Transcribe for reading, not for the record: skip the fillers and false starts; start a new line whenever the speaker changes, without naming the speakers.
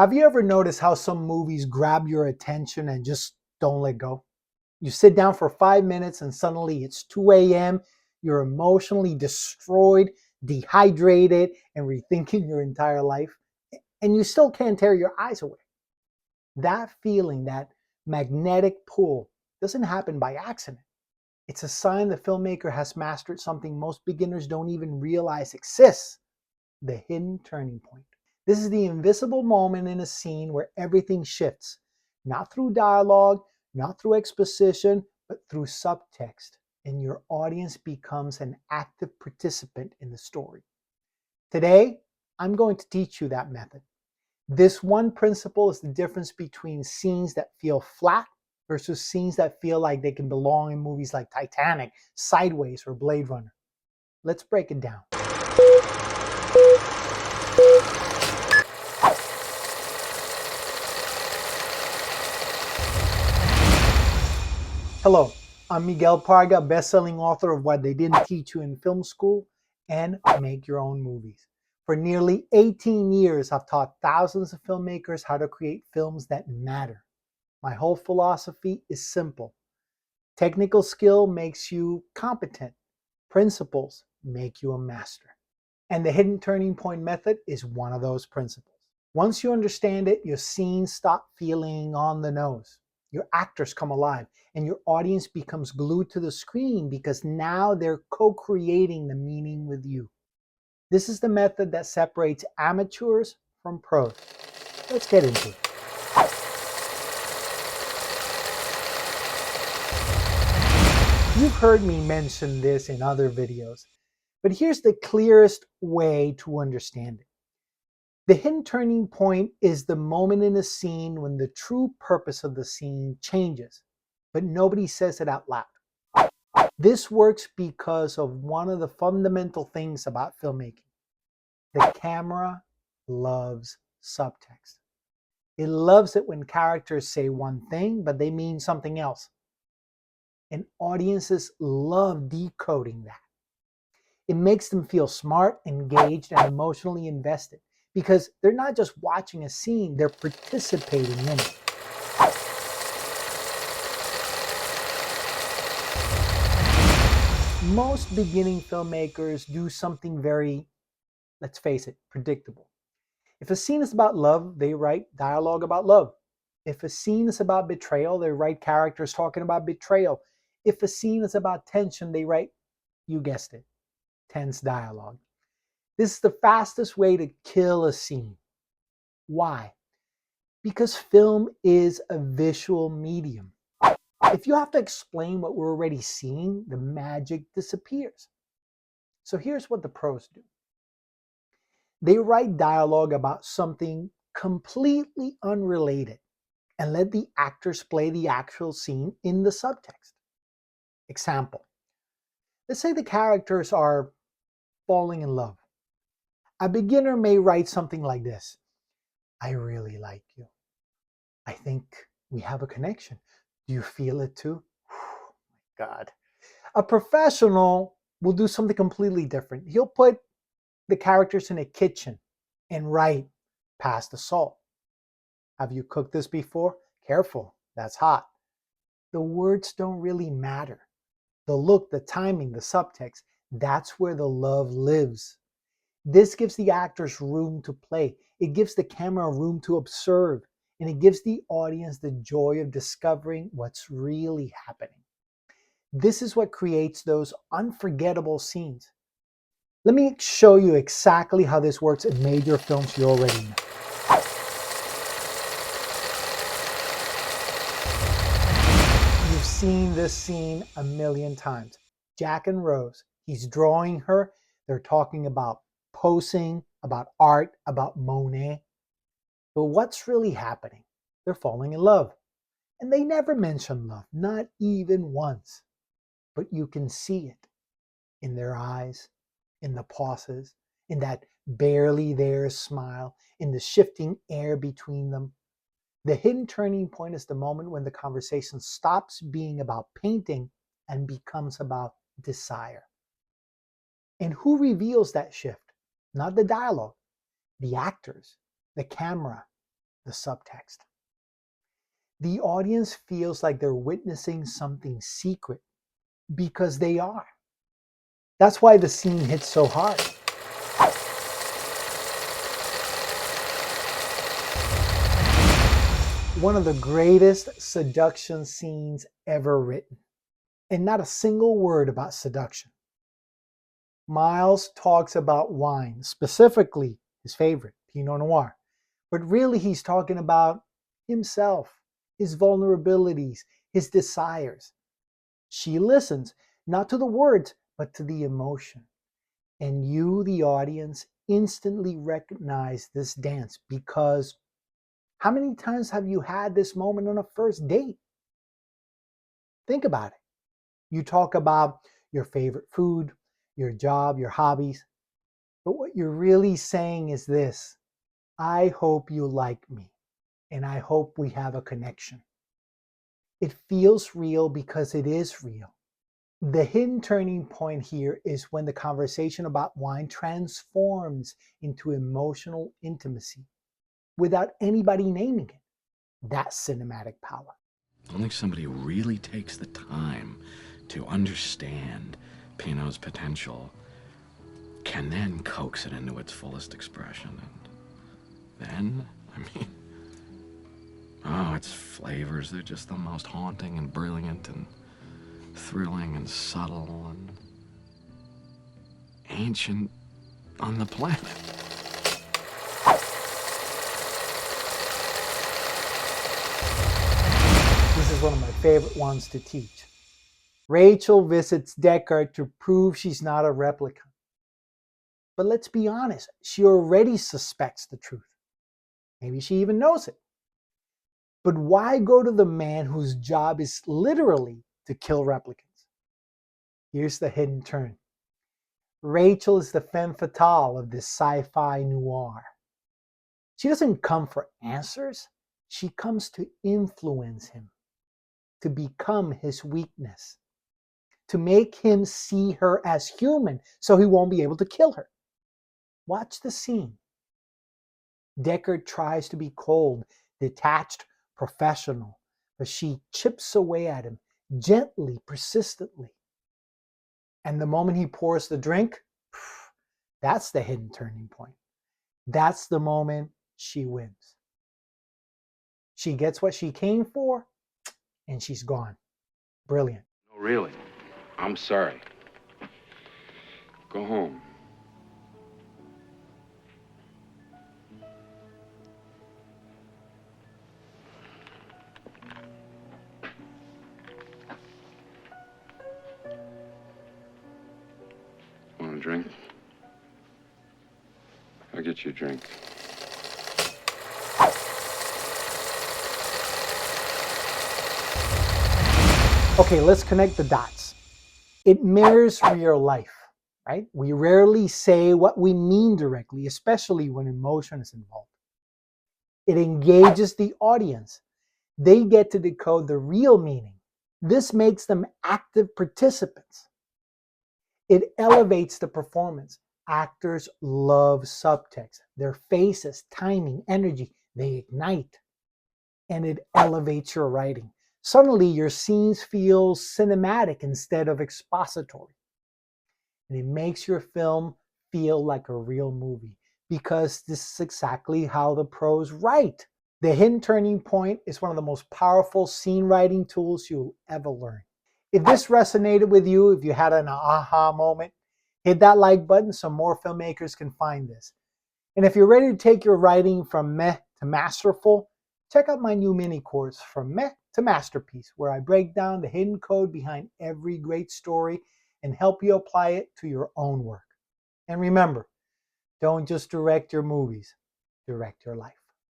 Have you ever noticed how some movies grab your attention and just don't let go? You sit down for 5 minutes and suddenly it's 2 a.m. You're emotionally destroyed, dehydrated, and rethinking your entire life, and you still can't tear your eyes away. That feeling, that magnetic pull, doesn't happen by accident. It's a sign the filmmaker has mastered something most beginners don't even realize exists: the hidden turning point. This is the invisible moment in a scene where everything shifts, not through dialogue, not through exposition, but through subtext, and your audience becomes an active participant in the story. Today, I'm going to teach you that method. This one principle is the difference between scenes that feel flat versus scenes that feel like they can belong in movies like Titanic, Sideways, or Blade Runner. Let's break it down. Hello, I'm Miguel Parga, best-selling author of What They Didn't Teach You in Film School and Make Your Own Movies. For nearly 18 years, I've taught thousands of filmmakers how to create films that matter. My whole philosophy is simple. Technical skill makes you competent. Principles make you a master. And the hidden turning point method is one of those principles. Once you understand it, your scenes stop feeling on the nose. Your actors come alive and your audience becomes glued to the screen because now they're co-creating the meaning with you. This is the method that separates amateurs from pros. Let's get into it. You've heard me mention this in other videos, but here's the clearest way to understand it. The hidden turning point is the moment in a scene when the true purpose of the scene changes, but nobody says it out loud. This works because of one of the fundamental things about filmmaking. The camera loves subtext. It loves it when characters say one thing, but they mean something else. And audiences love decoding that. It makes them feel smart, engaged, and emotionally invested because they're not just watching a scene, they're participating in it. Most beginning filmmakers do something very, let's face it, predictable. If a scene is about love, they write dialogue about love. If a scene is about betrayal, they write characters talking about betrayal. If a scene is about tension, they write, you guessed it, tense dialogue. This is the fastest way to kill a scene. Why? Because film is a visual medium. If you have to explain what we're already seeing, the magic disappears. So here's what the pros do. They write dialogue about something completely unrelated and let the actors play the actual scene in the subtext. Example. Let's say the characters are falling in love. A beginner may write something like this. I really like you. I think we have a connection. Do you feel it too? Oh my God. A professional will do something completely different. He'll put the characters in a kitchen and write, pass the salt. Have you cooked this before? Careful, that's hot. The words don't really matter. The look, the timing, the subtext, that's where the love lives. This gives the actors room to play. It gives the camera room to observe. And it gives the audience the joy of discovering what's really happening. This is what creates those unforgettable scenes. Let me show you exactly how this works in major films you already know. You've seen this scene a million times. Jack and Rose, he's drawing her. They're talking about posing, about art, about Monet. But what's really happening? They're falling in love. And they never mention love, not even once. But you can see it in their eyes, in the pauses, in that barely there smile, in the shifting air between them. The hidden turning point is the moment when the conversation stops being about painting and becomes about desire. And who reveals that shift? Not the dialogue, the actors, the camera, the subtext. The audience feels like they're witnessing something secret because they are. That's why the scene hits so hard. One of the greatest seduction scenes ever written, and not a single word about seduction. Miles talks about wine, specifically his favorite, Pinot Noir, but really he's talking about himself, his vulnerabilities, his desires. She listens, not to the words, but to the emotion. And you, the audience, instantly recognize this dance because how many times have you had this moment on a first date? Think about it. You talk about your favorite food, your job, your hobbies, but what you're really saying is this: I hope you like me, and I hope we have a connection. It feels real because it is real. The hidden turning point here is when the conversation about wine transforms into emotional intimacy without anybody naming it. That's cinematic power.
Only somebody who really takes the time to understand Pinot's potential can then coax it into its fullest expression. And then, its flavors, they're just the most haunting and brilliant and thrilling and subtle and ancient on the planet.
This is one of my favorite ones to teach. Rachel visits Deckard to prove she's not a replicant. But let's be honest, she already suspects the truth. Maybe she even knows it. But why go to the man whose job is literally to kill replicants? Here's the hidden turn. Rachel is the femme fatale of this sci-fi noir. She doesn't come for answers. She comes to influence him, to become his weakness, to make him see her as human so he won't be able to kill her. Watch the scene. Deckard tries to be cold, detached, professional, but she chips away at him gently, persistently. And the moment he pours the drink, that's the hidden turning point. That's the moment she wins. She gets what she came for, and she's gone. Brilliant.
No, really. I'm sorry. Go home. Want a drink? I'll get you a drink.
Okay, let's connect the dots. It mirrors real life, right? We rarely say what we mean directly, especially when emotion is involved. It engages the audience. They get to decode the real meaning. This makes them active participants. It elevates the performance. Actors love subtext. Their faces, timing, energy, they ignite. And it elevates your writing. Suddenly, your scenes feel cinematic instead of expository. And it makes your film feel like a real movie because this is exactly how the pros write. The hidden turning point is one of the most powerful scene writing tools you'll ever learn. If this resonated with you, if you had an aha moment, hit that like button so more filmmakers can find this. And if you're ready to take your writing from meh to masterful, check out my new mini course, From Meh to Masterpiece, where I break down the hidden code behind every great story and help you apply it to your own work. And remember, don't just direct your movies, direct your life.